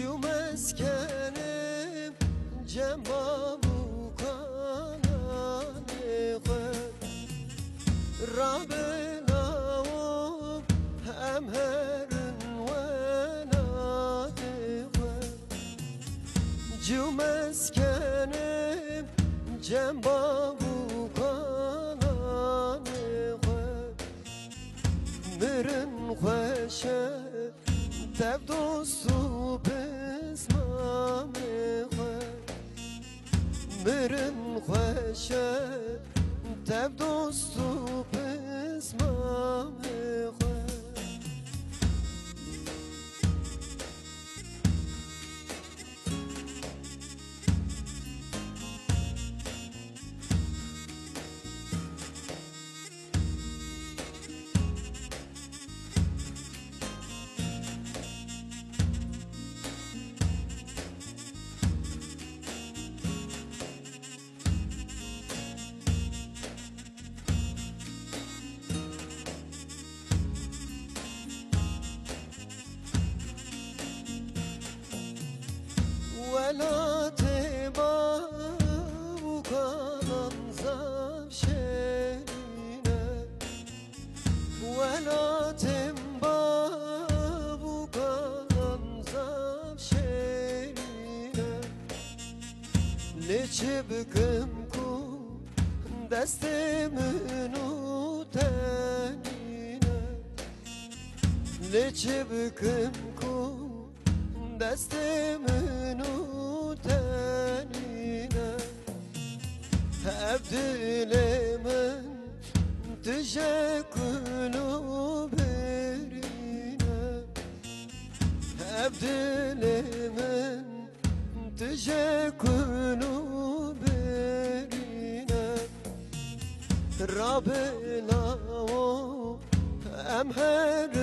جو مسکنم جنبا بکنان خود رابناوم هم هرن ونات خود جو مسکنم جنبا بکنان خود مرن خوشه تب دوستو بسمام خود مرن خوشه تب دوستو بسمام خود ولا تبا وكان زاب شيرينه ولا تبا وكان زاب شيرينه ليش بكمكو دست منو تنينه ليش بكمكو دست منو تنينه عبد من تشكلو برينه عبد من تشكلو برينه رابنا أمهر